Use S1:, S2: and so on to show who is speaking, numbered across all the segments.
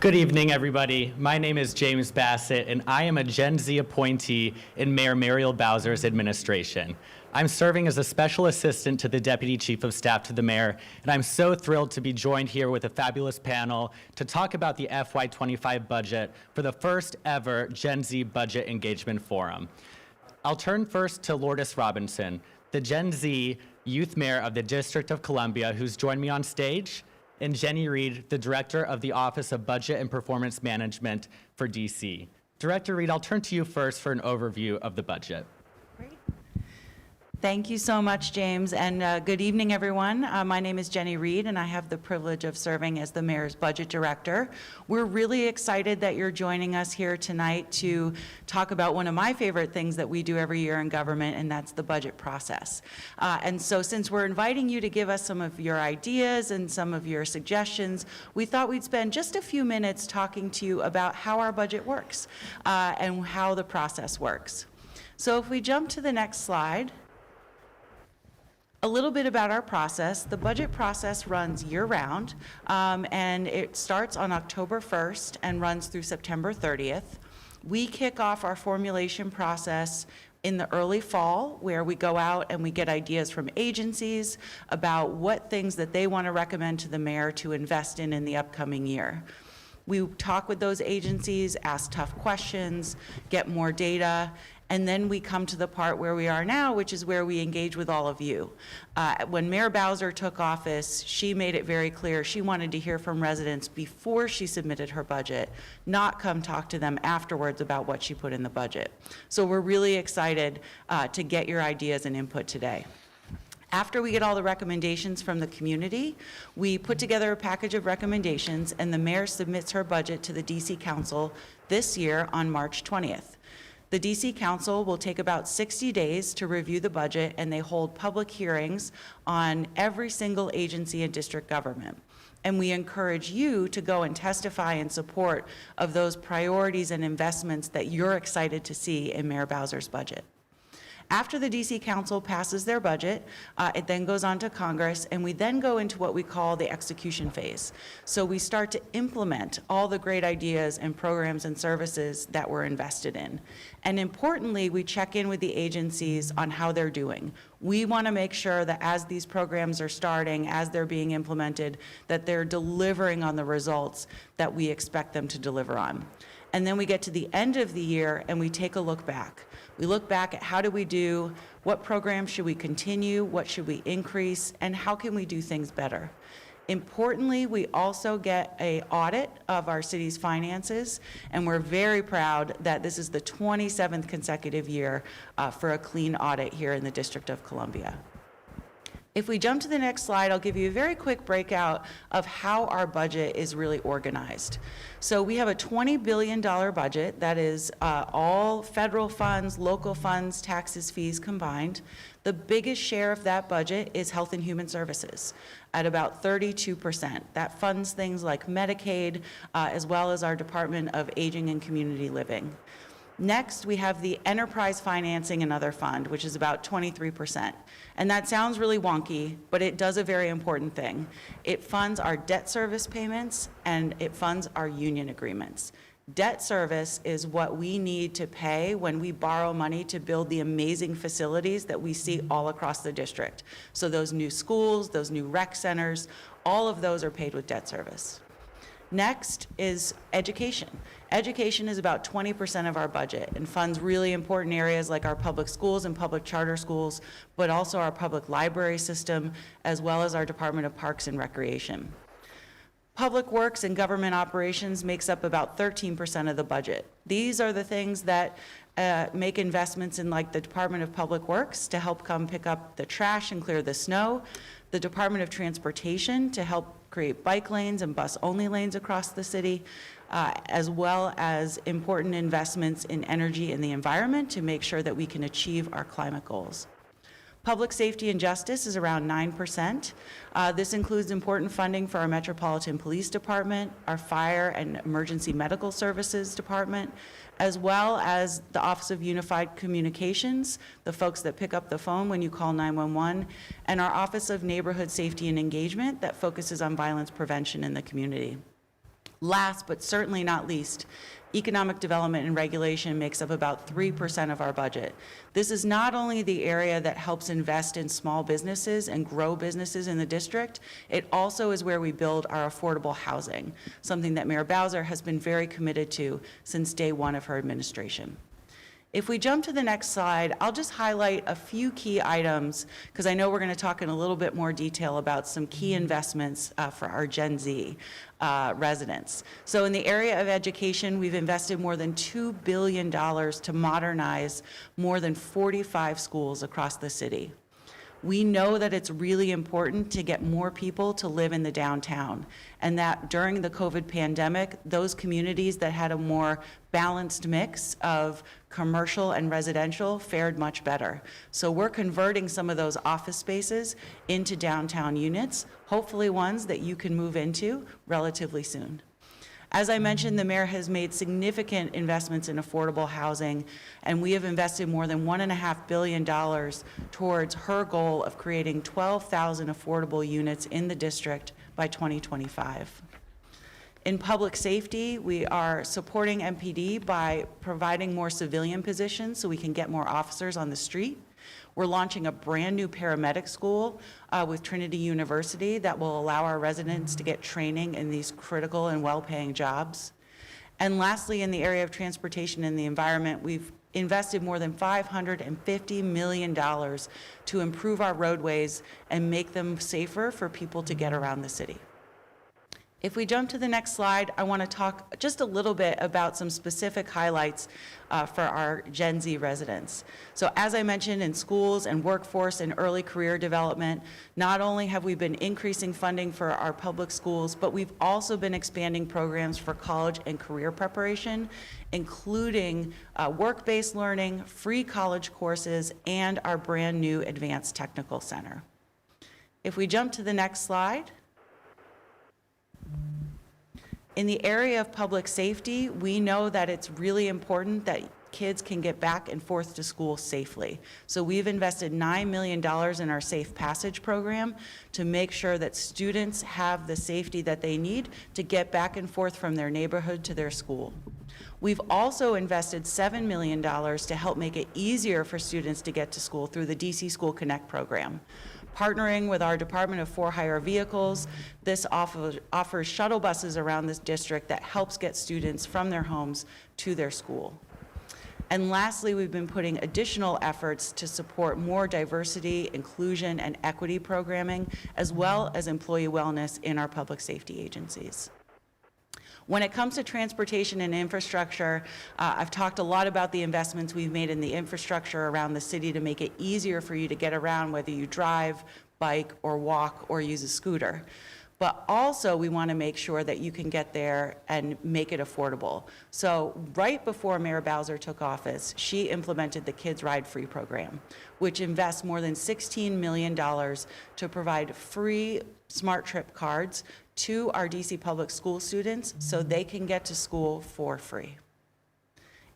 S1: Good evening, everybody. My name is James Bassett, and I am a Gen Z appointee in Mayor Muriel Bowser's administration. I'm serving as a special assistant to the Deputy Chief of Staff to the Mayor, and I'm so thrilled to be joined here with a fabulous panel to talk about the FY'25 budget for the first ever Gen Z Budget Engagement Forum. I'll turn first to Lourdes Robinson, the Gen Z Youth Mayor of the District of Columbia, who's joined me on stage, and Jenny Reed, the Director of the Office of Budget and Performance Management for DC. Director Reed, I'll turn to you first for an overview of the budget.
S2: Great. Thank you so much, James, and good evening, everyone. My name is Jenny Reed, and I have the privilege of serving as the Mayor's Budget Director. We're really excited that you're joining us here tonight to talk about one of my favorite things that we do every year in government, and that's the budget process. And so since we're inviting you to give us some of your ideas and some of your suggestions, we thought we'd spend just a few minutes talking to you about how our budget works and how the process works. So if we jump to the next slide, a little bit about our process. The budget process runs year-round, and it starts on October 1st and runs through September 30th. We kick off our formulation process in the early fall, where we go out and we get ideas from agencies about what things that they want to recommend to the mayor to invest in the upcoming year. We talk with those agencies, ask tough questions, get more data, and then we come to the part where we are now, which is where we engage with all of you. When Mayor Bowser took office, she made it very clear she wanted to hear from residents before she submitted her budget, not come talk to them afterwards about what she put in the budget. So we're really excited to get your ideas and input today. After we get all the recommendations from the community, we put together a package of recommendations, and the mayor submits her budget to the DC Council this year on March 20th. The DC Council will take about 60 days to review the budget, and they hold public hearings on every single agency and district government. And we encourage you to go and testify in support of those priorities and investments that you're excited to see in Mayor Bowser's budget. After the DC Council passes their budget, it then goes on to Congress, and we then go into what we call the execution phase. So we start to implement all the great ideas and programs and services that we're invested in. And importantly, we check in with the agencies on how they're doing. We want to make sure that as these programs are starting, as they're being implemented, that they're delivering on the results that we expect them to deliver on. And then we get to the end of the year and we take a look back. We look back at how do we do, what programs should we continue, what should we increase, and how can we do things better. Importantly, we also get an audit of our city's finances, and we're very proud that this is the 27th consecutive year for a clean audit here in the District of Columbia. If we jump to the next slide, I'll give you a very quick breakout of how our budget is really organized. So we have a $20 billion budget that is all federal funds, local funds, taxes, fees combined. The biggest share of that budget is Health and Human Services at about 32%. That funds things like Medicaid, as well as our Department of Aging and Community Living. Next, we have the Enterprise Financing and Other Fund, which is about 23%. And that sounds really wonky, but it does a very important thing. It funds our debt service payments, and it funds our union agreements. Debt service is what we need to pay when we borrow money to build the amazing facilities that we see all across the district. So those new schools, those new rec centers, all of those are paid with debt service. Next is education. Education is about 20% of our budget and funds really important areas like our public schools and public charter schools, but also our public library system, as well as our Department of Parks and Recreation. Public Works and Government Operations makes up about 13% of the budget. These are the things that make investments in like the Department of Public Works to help come pick up the trash and clear the snow, the Department of Transportation to help create bike lanes and bus-only lanes across the city, as well as important investments in energy and the environment to make sure that we can achieve our climate goals. Public Safety and Justice is around 9%. This includes important funding for our Metropolitan Police Department, our Fire and Emergency Medical Services Department, as well as the Office of Unified Communications, the folks that pick up the phone when you call 911, and our Office of Neighborhood Safety and Engagement that focuses on violence prevention in the community. Last but certainly not least, economic development and regulation makes up about 3% of our budget. This is not only the area that helps invest in small businesses and grow businesses in the district, it also is where we build our affordable housing, something that Mayor Bowser has been very committed to since day one of her administration. If we jump to the next slide, I'll just highlight a few key items because I know we're going to talk in a little bit more detail about some key investments for our Gen Z residents. So in the area of education, we've invested more than $2 billion to modernize more than 45 schools across the city. We know that it's really important to get more people to live in the downtown, and that during the COVID pandemic, those communities that had a more balanced mix of commercial and residential fared much better. So we're converting some of those office spaces into downtown units, hopefully ones that you can move into relatively soon. As I mentioned, the mayor has made significant investments in affordable housing, and we have invested more than $1.5 billion towards her goal of creating 12,000 affordable units in the district by 2025. In public safety, we are supporting MPD by providing more civilian positions so we can get more officers on the street. We're launching a brand new paramedic school with Trinity University that will allow our residents to get training in these critical and well-paying jobs. And lastly, in the area of transportation and the environment, we've invested more than $550 million to improve our roadways and make them safer for people to get around the city. If we jump to the next slide, I want to talk just a little bit about some specific highlights for our Gen Z residents. So as I mentioned, in schools and workforce and early career development, not only have we been increasing funding for our public schools, but we've also been expanding programs for college and career preparation, including work-based learning, free college courses, and our brand new Advanced Technical Center. If we jump to the next slide, in the area of public safety, we know that it's really important that kids can get back and forth to school safely. So we've invested $9 million in our Safe Passage program to make sure that students have the safety that they need to get back and forth from their neighborhood to their school. We've also invested $7 million to help make it easier for students to get to school through the DC School Connect program. Partnering with our Department of For-Hire Vehicles, this offers shuttle buses around this district that helps get students from their homes to their school. And lastly, we've been putting additional efforts to support more diversity, inclusion, and equity programming, as well as employee wellness in our public safety agencies. When it comes to transportation and infrastructure, I've talked a lot about the investments we've made in the infrastructure around the city to make it easier for you to get around, whether you drive, bike, or walk, or use a scooter. But also, we want to make sure that you can get there and make it affordable. So right before Mayor Bowser took office, she implemented the Kids Ride Free program, which invests more than $16 million to provide free Smart Trip cards to our DC public school students so they can get to school for free.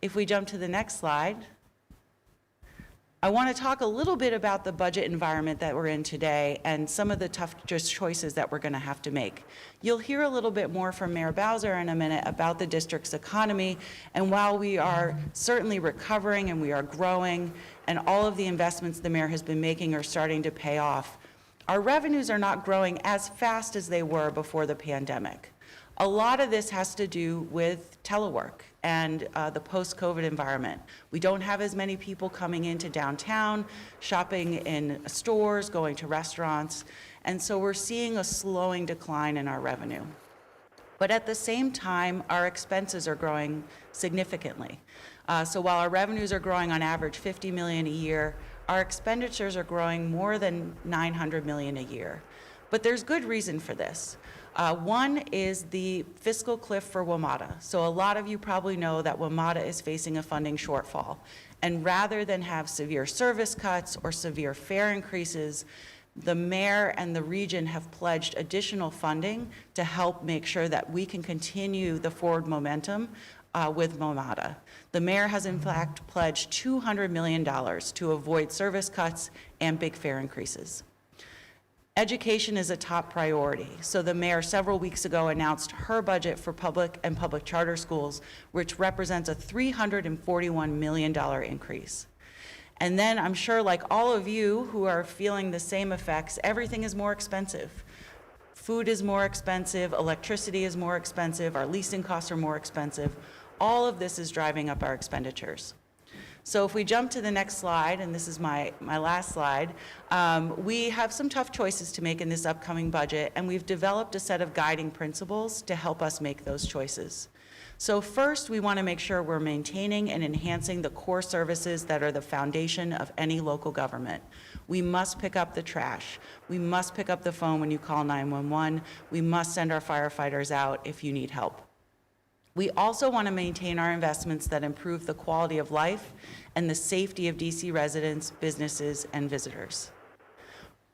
S2: If we jump to the next slide, I want to talk a little bit about the budget environment that we're in today and some of the tough choices that we're going to have to make. You'll hear a little bit more from Mayor Bowser in a minute about the district's economy, and while we are certainly recovering and we are growing and all of the investments the mayor has been making are starting to pay off, our revenues are not growing as fast as they were before the pandemic. A lot of this has to do with telework and the post-COVID environment. We don't have as many people coming into downtown, shopping in stores, going to restaurants, and so we're seeing a slowing decline in our revenue. But at the same time, our expenses are growing significantly. So while our revenues are growing on average $50 million a year, our expenditures are growing more than $900 million a year. But there's good reason for this. One is the fiscal cliff for WMATA. So a lot of you probably know that WMATA is facing a funding shortfall. And rather than have severe service cuts or severe fare increases, the mayor and the region have pledged additional funding to help make sure that we can continue the forward momentum with WMATA. The mayor has in fact pledged $200 million to avoid service cuts and big fare increases. Education is a top priority. So the mayor several weeks ago announced her budget for public and public charter schools, which represents a $341 million increase. And then I'm sure, like all of you who are feeling the same effects, everything is more expensive. Food is more expensive, electricity is more expensive, our leasing costs are more expensive. All of this is driving up our expenditures. So if we jump to the next slide, and this is my last slide, we have some tough choices to make in this upcoming budget, and we've developed a set of guiding principles to help us make those choices. So first, we want to make sure we're maintaining and enhancing the core services that are the foundation of any local government. We must pick up the trash. We must pick up the phone when you call 911. We must send our firefighters out if you need help. We also want to maintain our investments that improve the quality of life and the safety of DC residents, businesses, and visitors.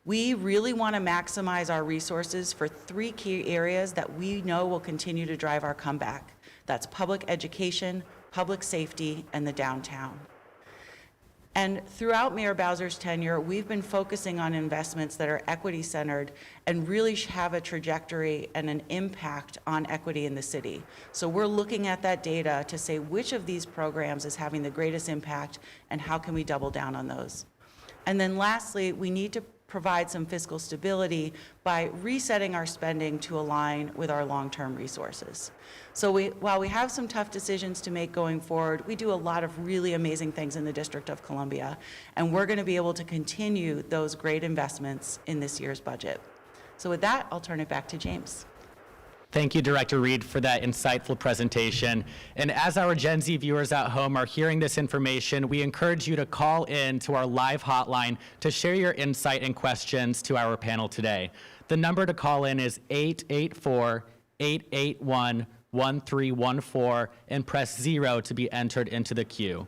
S2: We really want to maximize our resources for 3 key areas that we know will continue to drive our comeback. That's public education, public safety, and the downtown. And throughout Mayor Bowser's tenure, we've been focusing on investments that are equity-centered and really have a trajectory and an impact on equity in the city. So we're looking at that data to say which of these programs is having the greatest impact and how can we double down on those. And then lastly, we need to provide some fiscal stability by resetting our spending to align with our long-term resources. So while we have some tough decisions to make going forward, we do a lot of really amazing things in the District of Columbia, and we're going to be able to continue those great investments in this year's budget. So with that, I'll turn it back to James.
S1: Thank you, Director Reed, for that insightful presentation. And as our Gen Z viewers at home are hearing this information, we encourage you to call in to our live hotline to share your insight and questions to our panel today. The number to call in is 884-881-1314 and press 0 to be entered into the queue.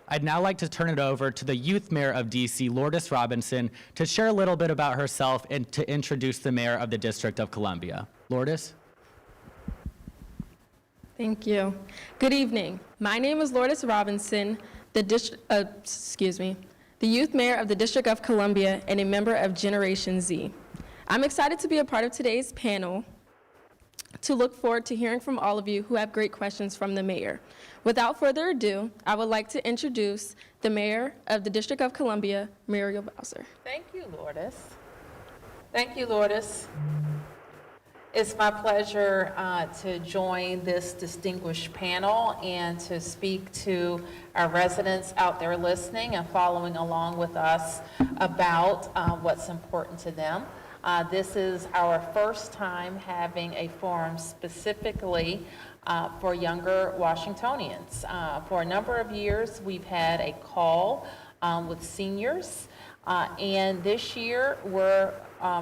S1: I'd now like to turn it over to the Youth Mayor of DC, Lourdes Robinson, to share a little bit about herself and to introduce the Mayor of the District of Columbia. Lourdes?
S3: Thank you. Good evening. My name is Lourdes Robinson, the Youth Mayor of the District of Columbia and a member of Generation Z. I'm excited to be a part of today's panel to look forward to hearing from all of you who have great questions from the Mayor. Without further ado, I would like to introduce the Mayor of the District of Columbia, Muriel Bowser.
S4: Thank you, Lourdes. Thank you, Lourdes. It's my pleasure to join this distinguished panel and to speak to our residents out there listening and following along with us about what's important to them. This is our first time having a forum specifically for younger Washingtonians. For a number of years, we've had a call with seniors, and this year we're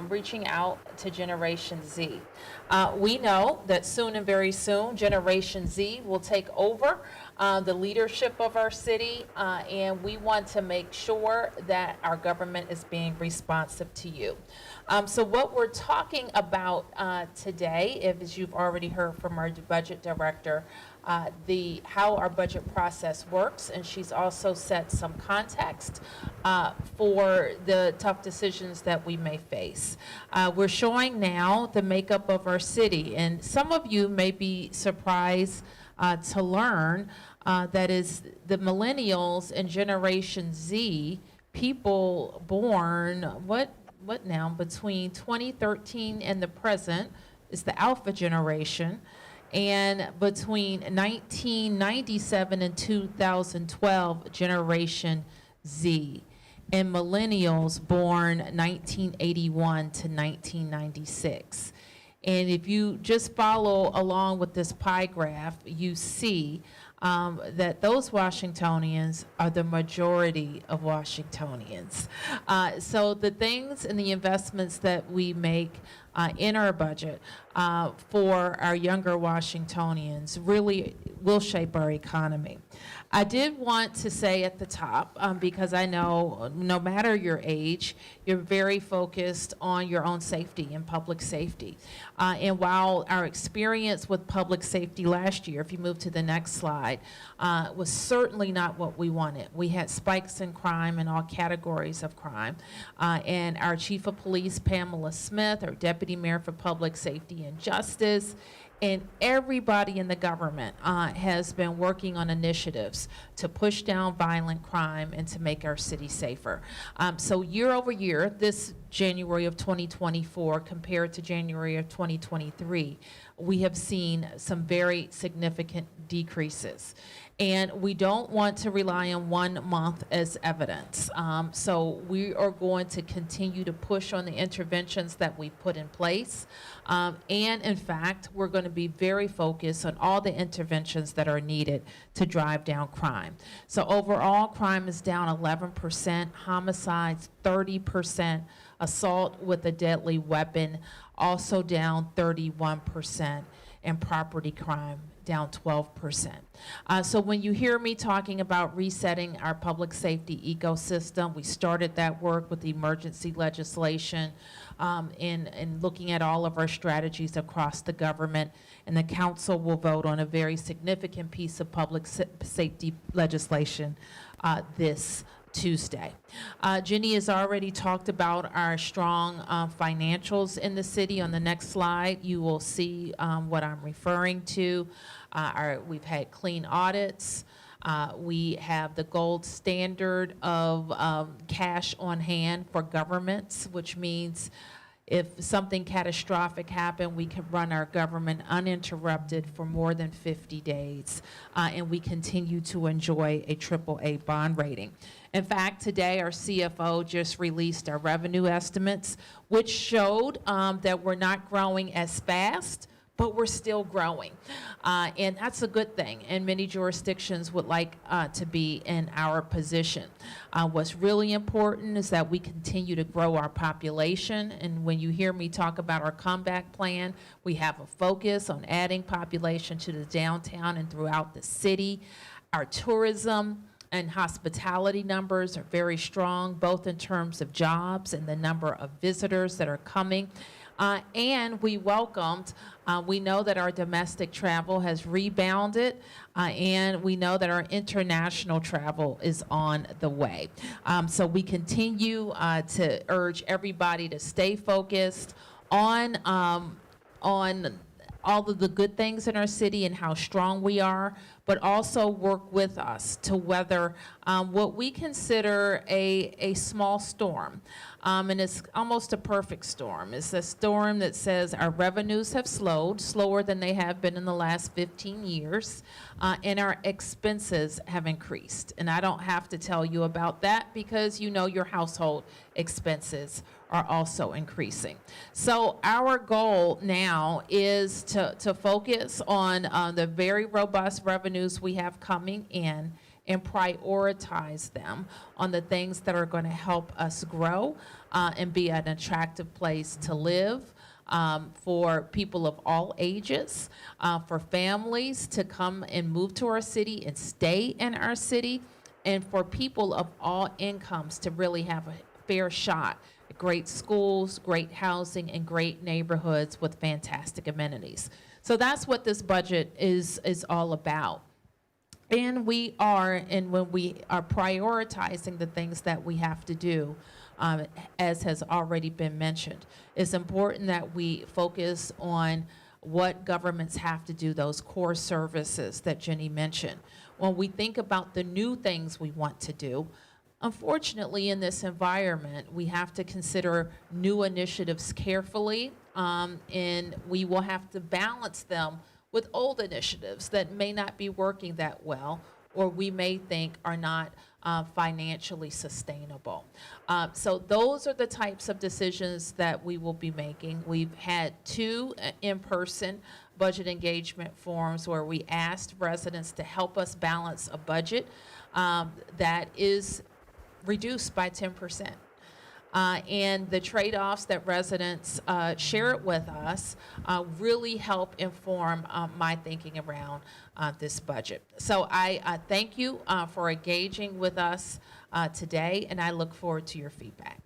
S4: reaching out to Generation Z. We know that soon and very soon, Generation Z will take over the leadership of our city, and we want to make sure that our government is being responsive to you. So what we're talking about today, as you've already heard from our budget director, how our budget process works, and she's also set some context for the tough decisions that we may face. We're showing now the makeup of our city, and some of you may be surprised to learn that is the millennials and Generation Z, people born, what now, between 2013 and the present is the Alpha generation, and between 1997 and 2012, Generation Z, and millennials born 1981 to 1996. And if you just follow along with this pie graph, you see that those Washingtonians are the majority of Washingtonians. So the things and the investments that we make in our budget for our younger Washingtonians really will shape our economy. I did want to say at the top, because I know no matter your age, you're very focused on your own safety and public safety. And while our experience with public safety last year, if you move to the next slide, was certainly not what we wanted. We had spikes in crime in all categories of crime. And our Chief of Police, Pamela Smith, our Deputy Mayor for Public Safety and Justice, and everybody in the government has been working on initiatives to push down violent crime and to make our city safer. So year over year, this January of 2024 compared to January of 2023, we have seen some very significant decreases. And we don't want to rely on 1 month as evidence. So we are going to continue to push on the interventions that we put in place. And in fact, we're going to be very focused on all the interventions that are needed to drive down crime. So overall, crime is down 11%, homicides 30%, assault with a deadly weapon also down 31%, and property crime down 12%. So when you hear me talking about resetting our public safety ecosystem, we started that work with the emergency legislation and looking at all of our strategies across the government, and the council will vote on a very significant piece of public safety legislation this Tuesday. Jenny has already talked about our strong financials in the city. On the next slide, you will see what I'm referring to. We've had clean audits. We have the gold standard of cash on hand for governments, which means if something catastrophic happened, we can run our government uninterrupted for more than 50 days, and we continue to enjoy a AAA bond rating. In fact, today our CFO just released our revenue estimates, which showed that we're not growing as fast, but we're still growing. And that's a good thing, and many jurisdictions would like to be in our position. What's really important is that we continue to grow our population, and when you hear me talk about our comeback plan, we have a focus on adding population to the downtown and throughout the city. Our tourism and hospitality numbers are very strong, both in terms of jobs and the number of visitors that are coming. And we welcomed, we know that our domestic travel has rebounded, and we know that our international travel is on the way. So we continue to urge everybody to stay focused on all of the good things in our city and how strong we are, but also work with us to weather what we consider a small storm. And it's almost a perfect storm. It's a storm that says our revenues have slowed, slower than they have been in the last 15 years, and our expenses have increased. And I don't have to tell you about that because you know your household expenses are also increasing. So our goal now is to focus on the very robust revenues we have coming in and prioritize them on the things that are going to help us grow and be an attractive place to live for people of all ages, for families to come and move to our city and stay in our city, and for people of all incomes to really have a fair shot at great schools, great housing, and great neighborhoods with fantastic amenities. So that's what this budget is all about. And when we are prioritizing the things that we have to do, as has already been mentioned, it's important that we focus on what governments have to do, those core services that Jenny mentioned. When we think about the new things we want to do, unfortunately in this environment, we have to consider new initiatives carefully, and we will have to balance them with old initiatives that may not be working that well, or we may think are not financially sustainable. So those are the types of decisions that we will be making. We've had 2 in-person budget engagement forums where we asked residents to help us balance a budget that is reduced by 10%. and the trade-offs that residents share with us really help inform my thinking around this budget. So I thank you for engaging with us today, and I look forward to your feedback.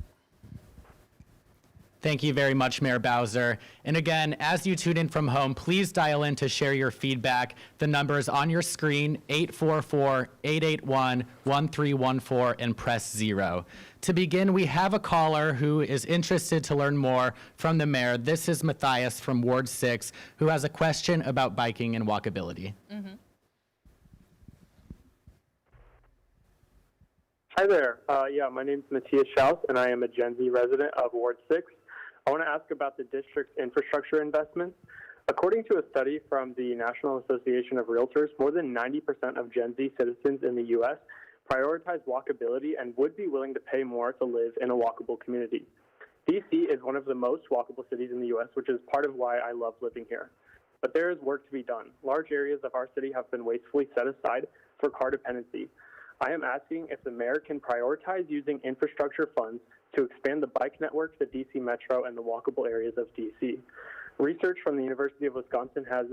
S1: Thank you very much, Mayor Bowser. And again, as you tune in from home, please dial in to share your feedback. The number is on your screen, 844-881-1314, and press 0. To begin, we have a caller who is interested to learn more from the mayor. This is Matthias from Ward 6, who has a question about biking and walkability.
S5: Hi there. My name is Matthias Schaus, and I am a Gen Z resident of Ward 6. I want to ask about the district's infrastructure investments. According to a study from the National Association of Realtors, more than 90% of Gen Z citizens in the U.S. prioritize walkability and would be willing to pay more to live in a walkable community. D.C. is one of the most walkable cities in the U.S., which is part of why I love living here. But there is work to be done. Large areas of our city have been wastefully set aside for car dependency. I am asking if the mayor can prioritize using infrastructure funds to expand the bike network, the D.C. Metro, and the walkable areas of D.C. Research from the University of Wisconsin has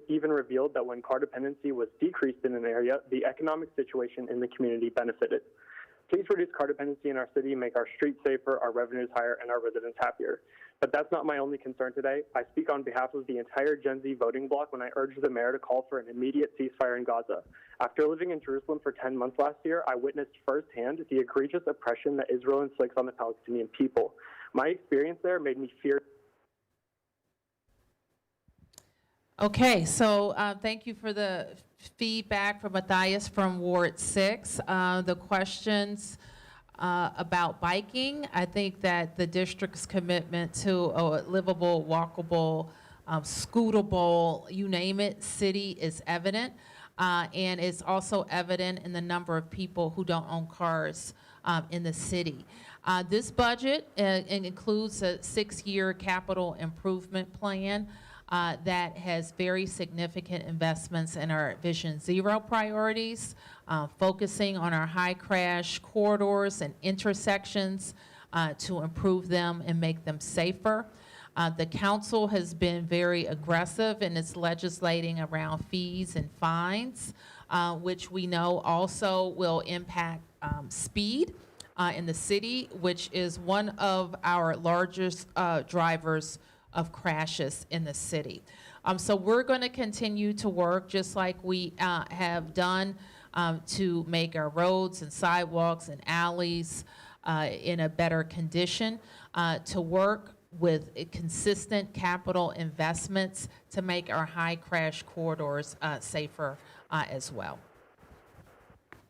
S5: even revealed that when car dependency was decreased in an area, the economic situation in the community benefited. Please reduce car dependency in our city, make our streets safer, our revenues higher, and our residents happier. But that's not my only concern today. I speak on behalf of the entire Gen Z voting bloc when I urge the mayor to call for an immediate ceasefire in Gaza. After living in Jerusalem for 10 months last year, I witnessed firsthand the egregious oppression that Israel inflicts on the Palestinian people. My experience there made me fear.
S4: Okay, so thank you for the feedback from Matthias from Ward 6. The questions about biking, I think that the district's commitment to a livable, walkable, scootable, you name it, city is evident. And it's also evident in the number of people who don't own cars in the city. This budget includes a 6-year capital improvement plan that has very significant investments in our Vision Zero priorities, focusing on our high crash corridors and intersections to improve them and make them safer. The council has been very aggressive in its legislating around fees and fines, which we know also will impact speed in the city, which is one of our largest drivers of crashes in the city. So we're going to continue to work just like we have done to make our roads and sidewalks and alleys in a better condition, to work with consistent capital investments to make our high crash corridors safer as well.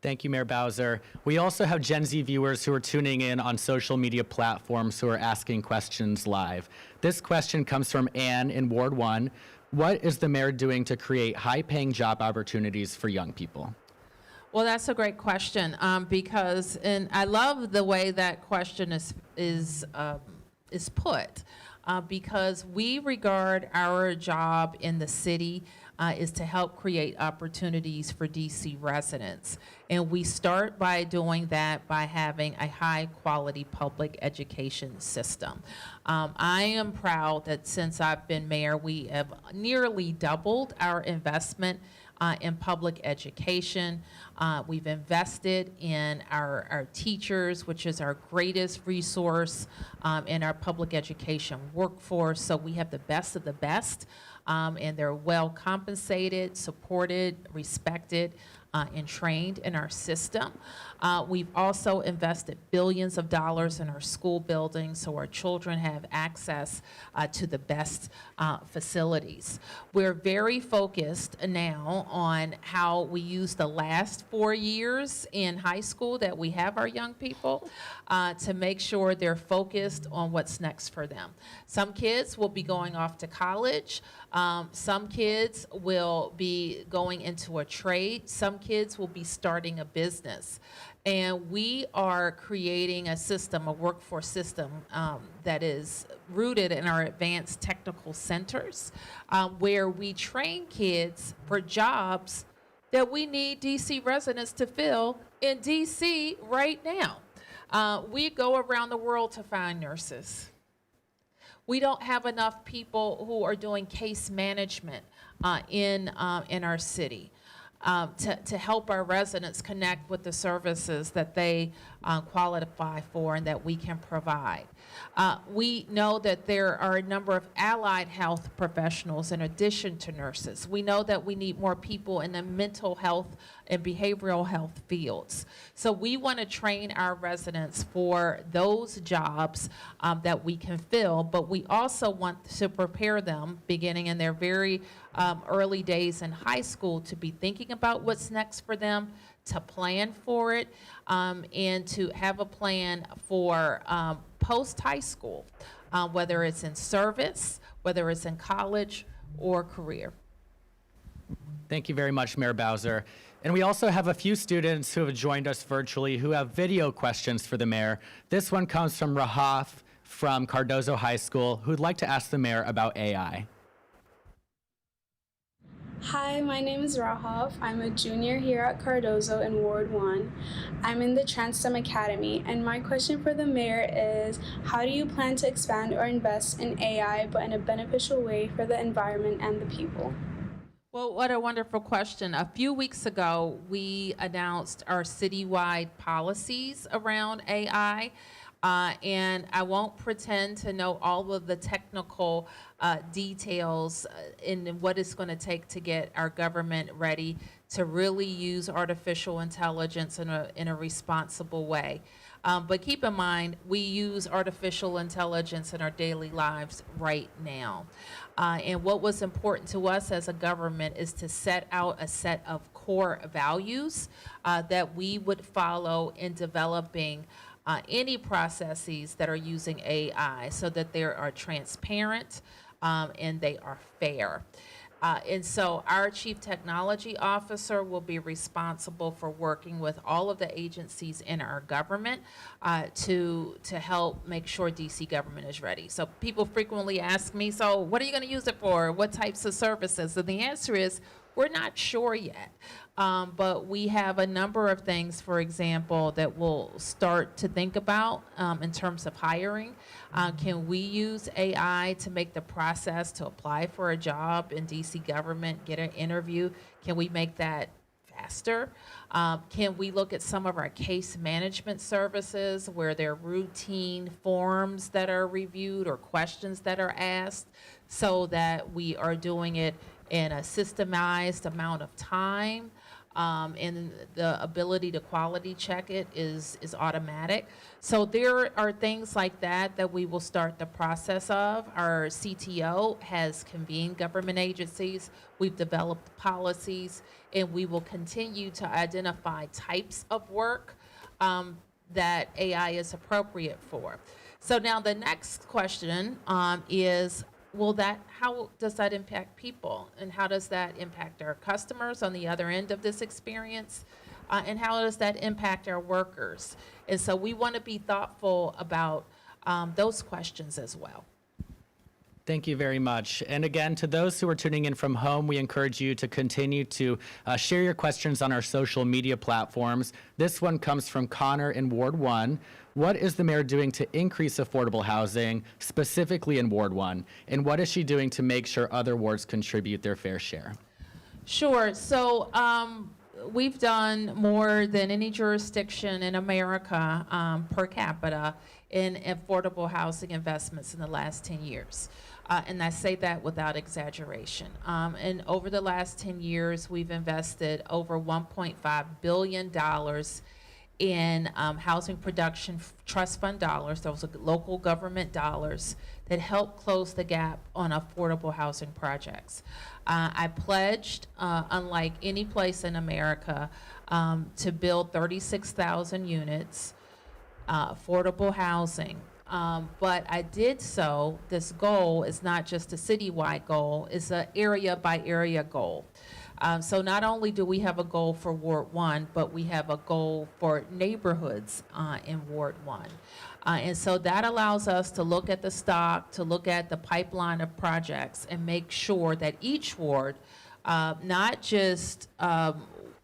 S1: Thank you, Mayor Bowser. We also have Gen Z viewers who are tuning in on social media platforms who are asking questions live. This question comes from Ann in Ward 1. What is the mayor doing to create high-paying job opportunities for young people?
S4: Well, that's a great question because, and I love the way that question is put because we regard our job in the city is to help create opportunities for DC residents. And we start by doing that by having a high quality public education system. I am proud that since I've been mayor, we have nearly doubled our investment in public education. We've invested in our teachers, which is our greatest resource in our public education workforce. So we have the best of the best, and they're well compensated, supported, respected, and trained in our system. We've also invested billions of dollars in our school buildings so our children have access to the best facilities. We're very focused now on how we use the last 4 years in high school that we have our young people to make sure they're focused on what's next for them. Some kids will be going off to college. Some kids will be going into a trade. Some kids will be starting a business. And we are creating a system, a workforce system that is rooted in our advanced technical centers where we train kids for jobs that we need DC residents to fill in DC right now. We go around the world to find nurses. We don't have enough people who are doing case management in our city to help our residents connect with the services that they qualify for and that we can provide. We know that there are a number of allied health professionals in addition to nurses. We know that we need more people in the mental health and behavioral health fields. So we want to train our residents for those jobs that we can fill, but we also want to prepare them beginning in their very early days in high school to be thinking about what's next for them, to plan for it, and to have a plan for post-high school, whether it's in service, whether it's in college or career.
S1: Thank you very much, Mayor Bowser. And we also have a few students who have joined us virtually who have video questions for the mayor. This one comes from Rahaf from Cardozo High School, who'd like to ask the mayor about AI.
S6: Hi, my name is Rahaf. I'm a junior here at Cardozo in Ward 1. I'm in the TransSTEM Academy, and my question for the mayor is, how do you plan to expand or invest in AI, but in a beneficial way for the environment and the people?
S4: Well, what a wonderful question. A few weeks ago, we announced our citywide policies around AI. And I won't pretend to know all of the technical details in what it's going to take to get our government ready to really use artificial intelligence in a responsible way. But keep in mind, we use artificial intelligence in our daily lives right now. And what was important to us as a government is to set out a set of core values that we would follow in developing any processes that are using AI, so that they are transparent and they are fair. And so our Chief Technology Officer will be responsible for working with all of the agencies in our government to help make sure DC government is ready. So people frequently ask me, so what are you going to use it for? What types of services? And the answer is, we're not sure yet. But we have a number of things, for example, that we'll start to think about in terms of hiring. Can we use AI to make the process to apply for a job in DC government, get an interview? Can we make that faster? Can we look at some of our case management services where there are routine forms that are reviewed or questions that are asked, so that we are doing it in a systemized amount of time? And the ability to quality check it is automatic. So there are things like that we will start the process of. Our CTO has convened government agencies. We've developed policies, and we will continue to identify types of work that AI is appropriate for. So now the next question is, how does that impact people, and how does that impact our customers on the other end of this experience, and how does that impact our workers? And so we want to be thoughtful about those questions as well.
S1: Thank you very much. And again, to those who are tuning in from home, we encourage you to continue to share your questions on our social media platforms. This one comes from Connor in Ward 1. What is the mayor doing to increase affordable housing, specifically in Ward 1? And what is she doing to make sure other wards contribute their fair share?
S4: Sure. So we've done more than any jurisdiction in America per capita in affordable housing investments in the last 10 years. And I say that without exaggeration. And over the last 10 years, we've invested over $1.5 billion in housing production trust fund dollars, those are local government dollars, that help close the gap on affordable housing projects. I pledged, unlike any place in America, to build 36,000 units, affordable housing. But I did so, this goal is not just a citywide goal, it's an area by area goal. So not only do we have a goal for Ward 1, but we have a goal for neighborhoods in Ward 1. And so that allows us to look at the stock, to look at the pipeline of projects, and make sure that each ward, not just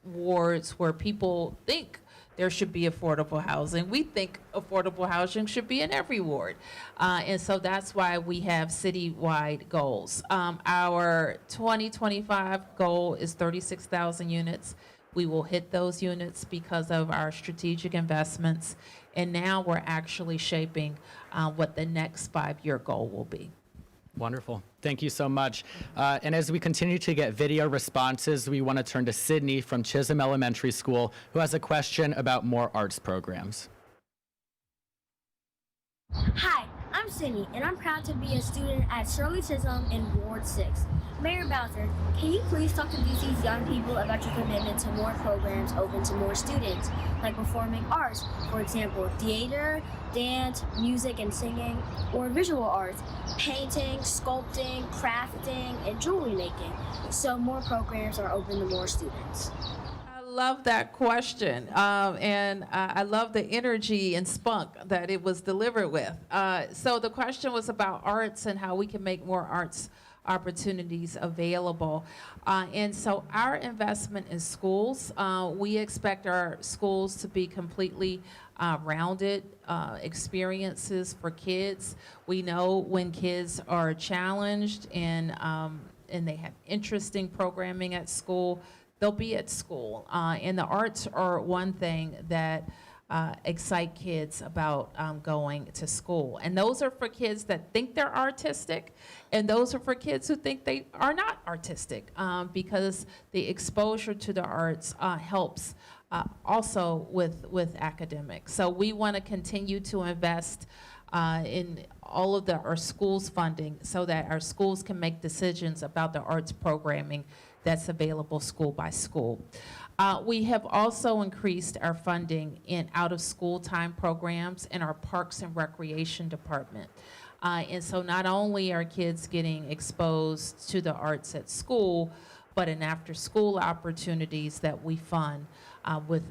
S4: wards where people think there should be affordable housing. We think affordable housing should be in every ward. And so that's why we have citywide goals. Our 2025 goal is 36,000 units. We will hit those units because of our strategic investments. And now we're actually shaping what the next 5-year goal will be.
S1: Wonderful. Thank you so much. And as we continue to get video responses, we want to turn to Sydney from Chisholm Elementary School, who has a question about more arts programs.
S7: Hi, I'm Sydney, and I'm proud to be a student at Shirley Chisholm in Ward 6. Mayor Bowser, can you please talk to DC's young people about your commitment to more programs open to more students, like performing arts, for example, theater, dance, music and singing, or visual arts, painting, sculpting, crafting, and jewelry making, so more programs are open to more students?
S4: I love that question, and I love the energy and spunk that it was delivered with. So the question was about arts and how we can make more arts opportunities available. And so our investment in schools, we expect our schools to be completely rounded experiences for kids. We know when kids are challenged and they have interesting programming at school, they'll be at school. And the arts are one thing that excite kids about going to school. And those are for kids that think they're artistic, and those are for kids who think they are not artistic, because the exposure to the arts helps also with academics. So we want to continue to invest in all of our schools' funding so that our schools can make decisions about the arts programming that's available school by school. We have also increased our funding in out-of-school time programs in our Parks and Recreation Department. And so not only are kids getting exposed to the arts at school, but in after-school opportunities that we fund with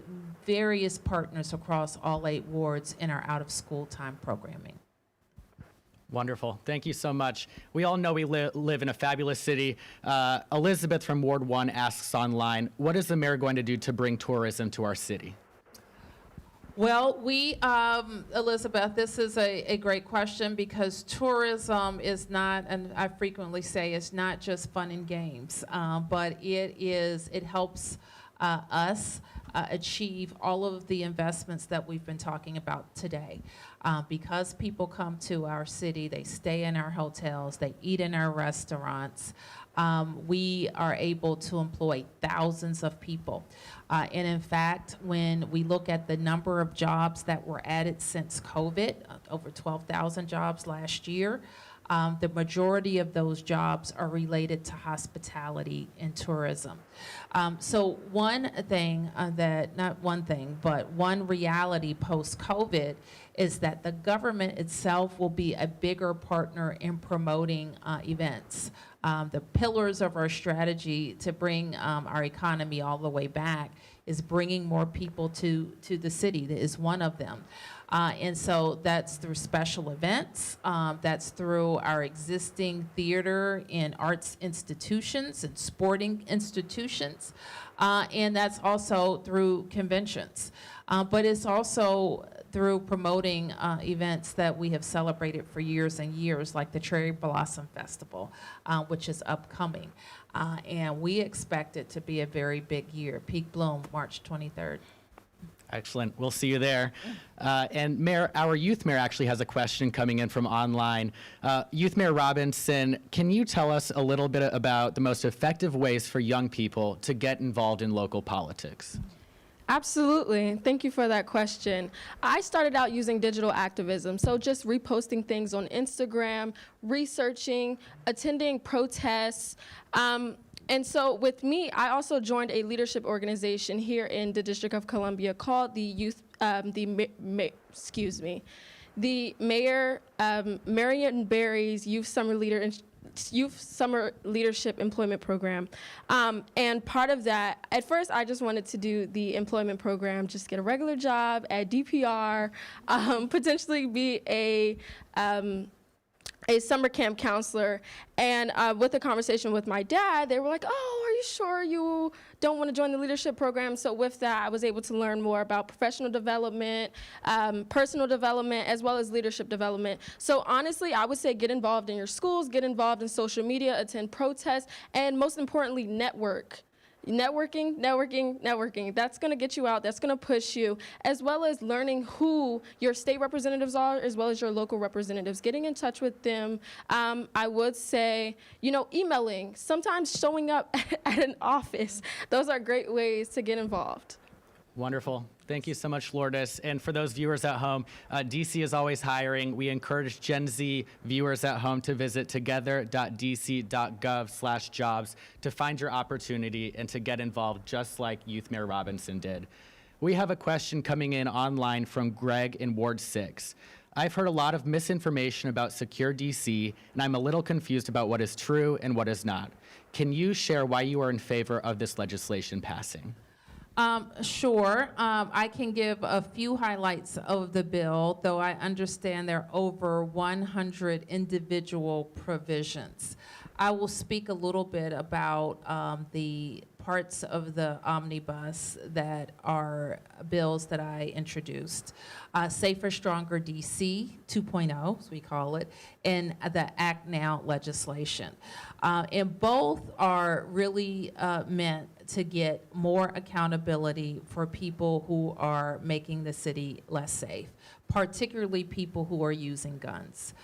S4: various partners across all 8 wards in our out-of-school time programming.
S1: Wonderful. Thank you so much. We all know we live in a fabulous city. Elizabeth from Ward 1 asks online, what is the mayor going to do to bring tourism to our city?
S4: Well, Elizabeth, this is a great question because tourism is not, and I frequently say, it's not just fun and games, but it helps us achieve all of the investments that we've been talking about today. Because people come to our city, they stay in our hotels, they eat in our restaurants, we are able to employ thousands of people. And in fact, when we look at the number of jobs that were added since COVID, over 12,000 jobs last year, the majority of those jobs are related to hospitality and tourism. So one reality post-COVID is that the government itself will be a bigger partner in promoting events. The pillars of our strategy to bring our economy all the way back is bringing more people to the city. That is one of them. And so that's through special events, that's through our existing theater and arts institutions and sporting institutions, and that's also through conventions. But it's also through promoting events that we have celebrated for years and years, like the Cherry Blossom Festival, which is upcoming. And we expect it to be a very big year. Peak Bloom, March 23rd.
S1: Excellent. We'll see you there. And Mayor, our youth mayor actually has a question coming in from online. Youth Mayor Robinson, can you tell us a little bit about the most effective ways for young people to get involved in local politics?
S3: Absolutely. Thank you for that question. I started out using digital activism, so just reposting things on Instagram, researching, attending protests. And so with me, I also joined a leadership organization here in the District of Columbia called the Mayor Marion Barry's Youth Summer Leadership Employment Program. And part of that, at first I just wanted to do the employment program, just get a regular job at DPR, potentially be a summer camp counselor. And with a conversation with my dad, they were like, oh, are you sure you don't want to join the leadership program. So with that, I was able to learn more about professional development, personal development, as well as leadership development. So honestly, I would say get involved in your schools, get involved in social media, attend protests, and most importantly, network. Networking. That's going to get you out. That's going to push you, as well as learning who your state representatives are, as well as your local representatives. Getting in touch with them. I would say, emailing, sometimes showing up at an office. Those are great ways to get involved.
S1: Wonderful. Thank you so much, Lourdes. And for those viewers at home, DC is always hiring. We encourage Gen Z viewers at home to visit together.dc.gov/jobs to find your opportunity and to get involved just like Youth Mayor Robinson did. We have a question coming in online from Greg in Ward 6. I've heard a lot of misinformation about Secure DC, and I'm a little confused about what is true and what is not. Can you share why you are in favor of this legislation passing?
S4: Sure. I can give a few highlights of the bill, though I understand there are over 100 individual provisions. I will speak a little bit about the parts of the omnibus that are bills that I introduced. Safer, Stronger DC 2.0, as we call it, and the Act Now legislation. And both are really meant to get more accountability for people who are making the city less safe, particularly people who are using guns.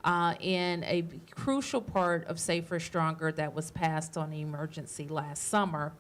S4: And a crucial part of Safer, Stronger that was passed on emergency last summer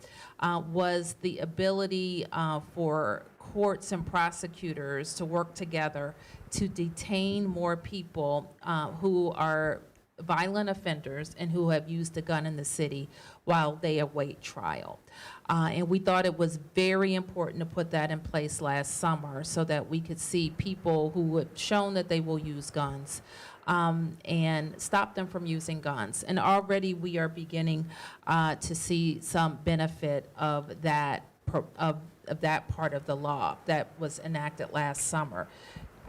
S4: was the ability for courts and prosecutors to work together to detain more people who are violent offenders and who have used a gun in the city while they await trial. And we thought it was very important to put that in place last summer so that we could see people who had shown that they will use guns and stop them from using guns. And already we are beginning to see some benefit of that part of the law that was enacted last summer.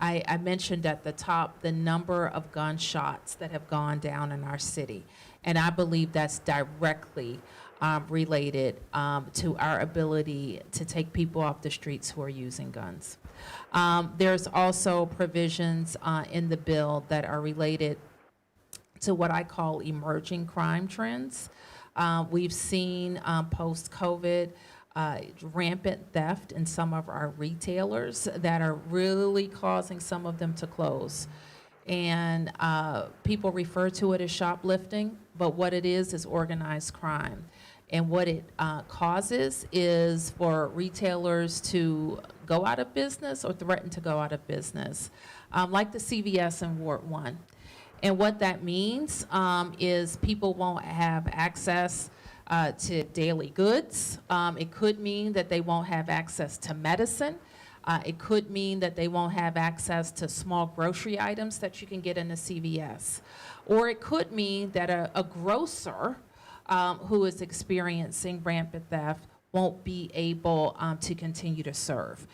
S4: I mentioned at the top the number of gunshots that have gone down in our city, and I believe that's directly related to our ability to take people off the streets who are using guns. There's also provisions in the bill that are related to what I call emerging crime trends. We've seen post-COVID rampant theft in some of our retailers that are really causing some of them to close. And people refer to it as shoplifting, but what it is organized crime. And what it causes is for retailers to go out of business or threaten to go out of business, like the CVS in Ward 1. And what that means is people won't have access to daily goods. It could mean that they won't have access to medicine. It could mean that they won't have access to small grocery items that you can get in a CVS. Or it could mean that a grocer who is experiencing rampant theft won't be able to continue to serve.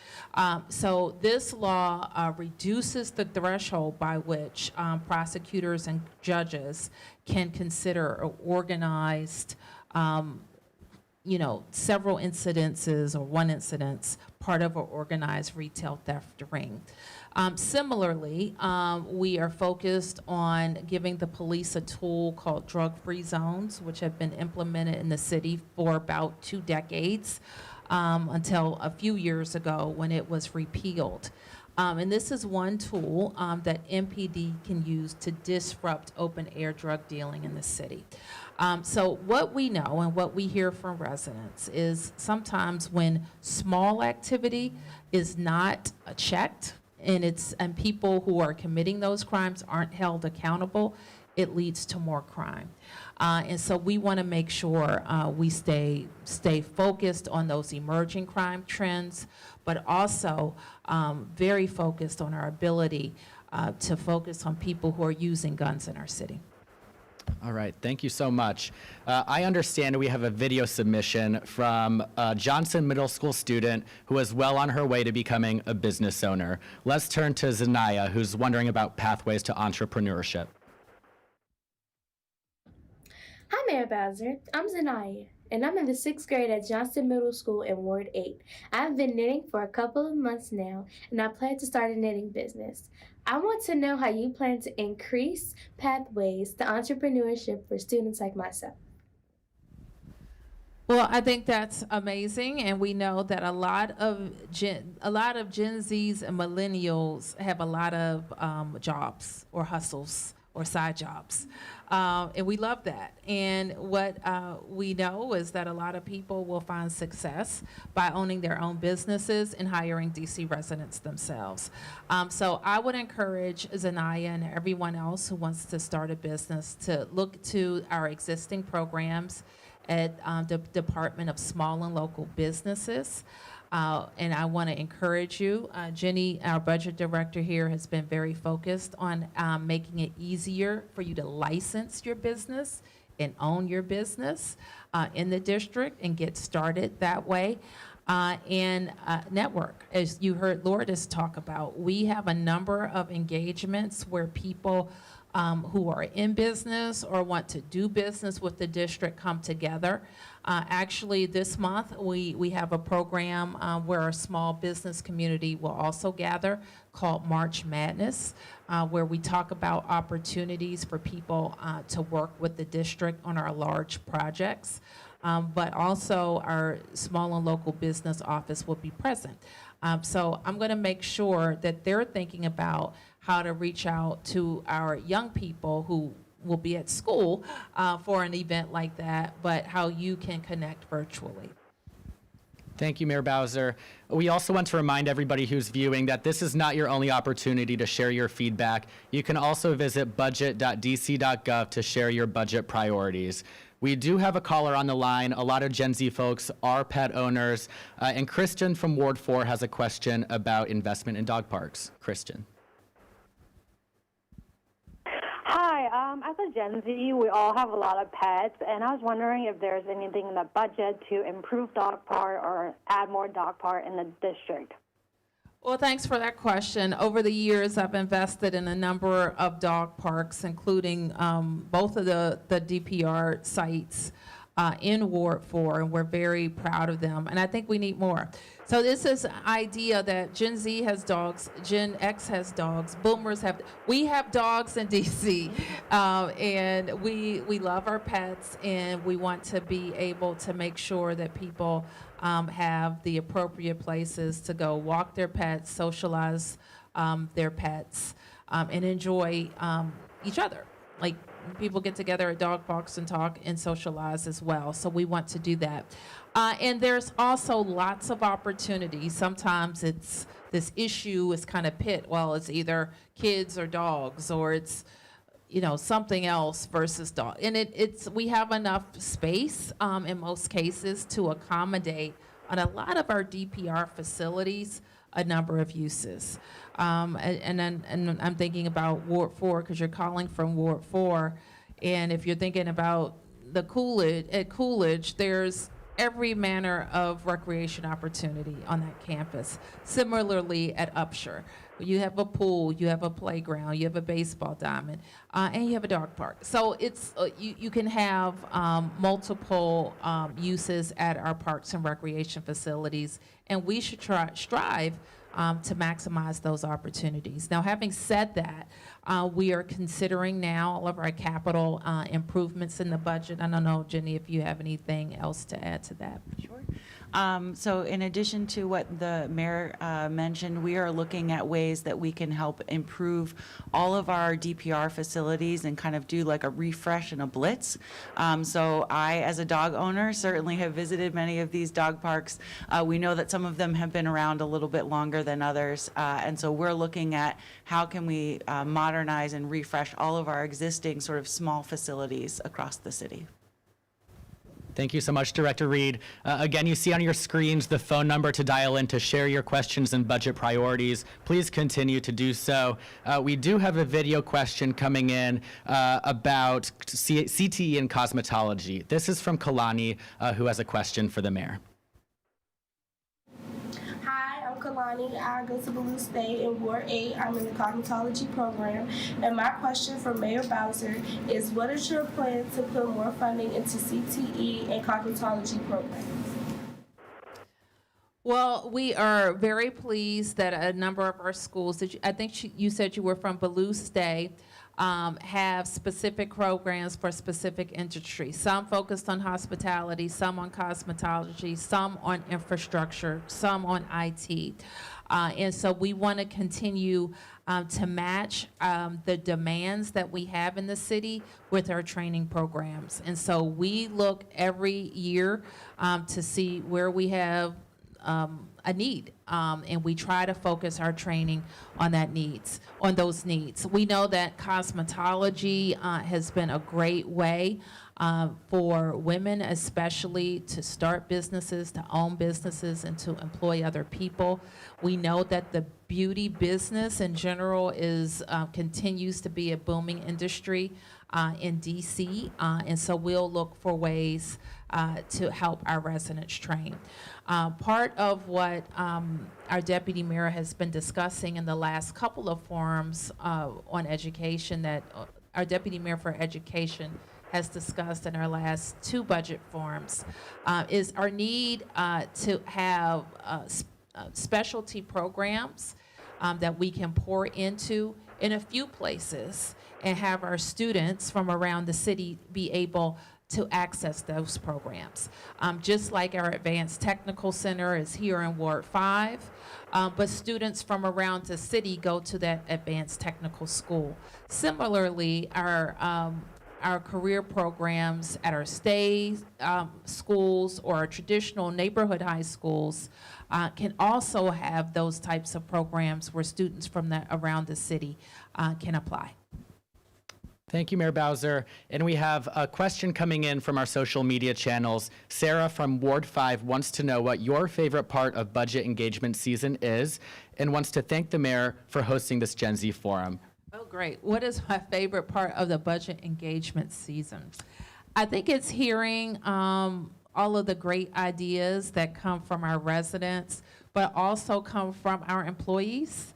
S4: So this law reduces the threshold by which prosecutors and judges can consider organized several incidences or one incidence part of an organized retail theft ring. Similarly, we are focused on giving the police a tool called drug-free zones, which have been implemented in the city for about 2 decades, until a few years ago when it was repealed. And this is one tool that MPD can use to disrupt open-air drug dealing in the city. So what we know and what we hear from residents is sometimes when small activity is not checked and people who are committing those crimes aren't held accountable, it leads to more crime. And so we want to make sure we stay focused on those emerging crime trends, but also very focused on our ability to focus on people who are using guns in our city.
S1: All right, thank you so much. I understand we have a video submission from a Johnson Middle School student who is well on her way to becoming a business owner. Let's turn to Zanaya, who's wondering about pathways to entrepreneurship.
S8: Hi, Mayor Bowser. I'm Zanaya, and I'm in the 6th grade at Johnston Middle School in Ward 8. I've been knitting for a couple of months now, and I plan to start a knitting business. I want to know how you plan to increase pathways to entrepreneurship for students like myself.
S4: Well, I think that's amazing, and we know that a lot of Gen Zs and millennials have a lot of jobs or hustles or side jobs, and we love that. And what we know is that a lot of people will find success by owning their own businesses and hiring DC residents themselves. So I would encourage Zanaya and everyone else who wants to start a business to look to our existing programs at the Department of Small and Local Businesses. And I want to encourage you. Jenny, our budget director here, has been very focused on making it easier for you to license your business and own your business in the district and get started that way. And network, as you heard Lourdes talk about, we have a number of engagements where people who are in business or want to do business with the district come together. Actually, this month, we have a program where our small business community will also gather called March Madness, where we talk about opportunities for people to work with the district on our large projects. But also our small and local business office will be present. So I'm going to make sure that they're thinking about how to reach out to our young people who will be at school for an event like that, but how you can connect virtually.
S1: Thank you, Mayor Bowser. We also want to remind everybody who's viewing that this is not your only opportunity to share your feedback. You can also visit budget.dc.gov to share your budget priorities. We do have a caller on the line. A lot of Gen Z folks are pet owners. And Christian from Ward 4 has a question about investment in dog parks. Christian.
S9: Hi, as a Gen Z, we all have a lot of pets, and I was wondering if there's anything in the budget to improve dog park or add more dog park in the district.
S4: Well, thanks for that question. Over the years, I've invested in a number of dog parks, including both of the DPR sites in Ward 4, and we're very proud of them. And I think we need more. So this is an idea that Gen Z has dogs, Gen X has dogs, Boomers have. We have dogs in DC, and we love our pets, and we want to be able to make sure that people have the appropriate places to go walk their pets, socialize their pets, and enjoy each other. Like, people get together at dog parks and talk and socialize as well. So we want to do that. And there's also lots of opportunities. Sometimes it's this issue is kind of pit. Well, it's either kids or dogs, or it's something else versus dog. And we have enough space in most cases to accommodate on a lot of our DPR facilities a number of uses. And I'm thinking about Ward 4 because you're calling from Ward 4. And if you're thinking about at Coolidge, there's every manner of recreation opportunity on that campus. Similarly at Upshur, you have a pool, you have a playground, you have a baseball diamond, and you have a dog park. So it's you can have multiple uses at our parks and recreation facilities, and we should strive to maximize those opportunities. Now, having said that, we are considering now all of our capital improvements in the budget. I don't know, Jenny, if you have anything else to add to that.
S2: Sure. So in addition to what the mayor mentioned, we are looking at ways that we can help improve all of our DPR facilities and kind of do like a refresh and a blitz. So I, as a dog owner, certainly have visited many of these dog parks. We know that some of them have been around a little bit longer than others. And so we're looking at how can we modernize and refresh all of our existing sort of small facilities across the city.
S1: Thank you so much, Director Reed. Again, you see on your screens the phone number to dial in to share your questions and budget priorities. Please continue to do so. We do have a video question coming in about CTE and cosmetology. This is from Kalani, who has a question for the mayor.
S10: Hi, I'm I'm Kalani. I go to Blue State in Ward 8. I'm in the cosmetology program. And my question for Mayor Bowser is, what is your plan to put more funding into CTE and cosmetology programs?
S4: Well, we are very pleased that a number of our schools, I think you said you were from Blue State, have specific programs for specific industries. Some focused on hospitality, some on cosmetology, some on infrastructure, some on IT. And so we want to continue to match the demands that we have in the city with our training programs. And so we look every year to see where we have a need, and we try to focus our training on those needs. We know that cosmetology has been a great way for women especially to start businesses, to own businesses, and to employ other people. We know that the beauty business in general continues to be a booming industry in DC, and so we'll look for ways to help our residents train. Part of what our deputy mayor has been discussing in the last couple of forums on education, that our deputy mayor for education has discussed in our last 2 budget forums, is our need to have specialty programs that we can pour into in a few places and have our students from around the city be able to access those programs. Just like our Advanced Technical Center is here in Ward 5, but students from around the city go to that Advanced Technical School. Similarly, our career programs at our state schools or our traditional neighborhood high schools can also have those types of programs where students from around the city can apply.
S1: Thank you, Mayor Bowser. And we have a question coming in from our social media channels. Sarah from Ward 5 wants to know what your favorite part of budget engagement season is and wants to thank the mayor for hosting this Gen Z forum.
S4: Oh, great. What is my favorite part of the budget engagement season? I think it's hearing all of the great ideas that come from our residents, but also come from our employees.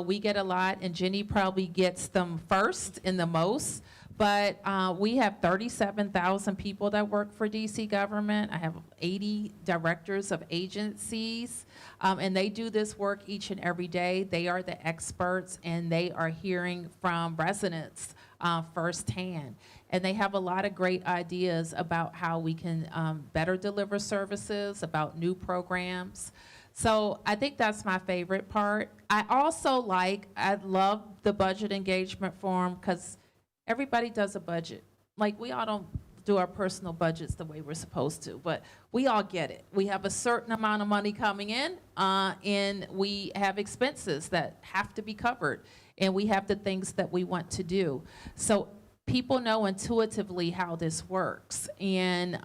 S4: We get a lot, and Jenny probably gets them first and the most, but we have 37,000 people that work for DC government. I have 80 directors of agencies, and they do this work each and every day. They are the experts, and they are hearing from residents firsthand. And they have a lot of great ideas about how we can better deliver services, about new programs. So I think that's my favorite part. I love the budget engagement forum because everybody does a budget. Like, we all don't do our personal budgets the way we're supposed to, but we all get it. We have a certain amount of money coming in, and we have expenses that have to be covered, and we have the things that we want to do. So people know intuitively how this works, and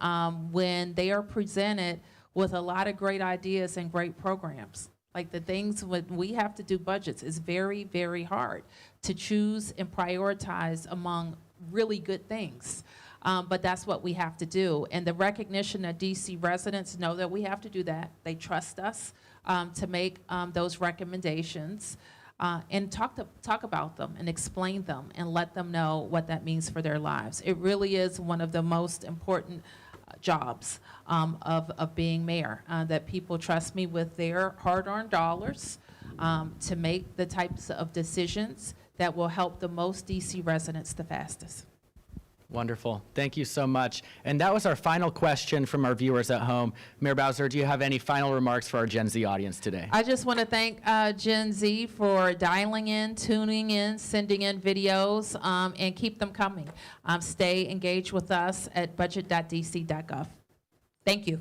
S4: when they are presented with a lot of great ideas and great programs, like the things when we have to do budgets, is very, very hard to choose and prioritize among really good things. But that's what we have to do. And the recognition that DC residents know that we have to do that. They trust us to make those recommendations and talk about them and explain them and let them know what that means for their lives. It really is one of the most important jobs of being mayor, that people trust me with their hard-earned dollars to make the types of decisions that will help the most DC residents the fastest.
S1: Wonderful. Thank you so much. And that was our final question from our viewers at home. Mayor Bowser, do you have any final remarks for our Gen Z audience today?
S4: I just want to thank Gen Z for dialing in, tuning in, sending in videos, and keep them coming. Stay engaged with us at budget.dc.gov. Thank you.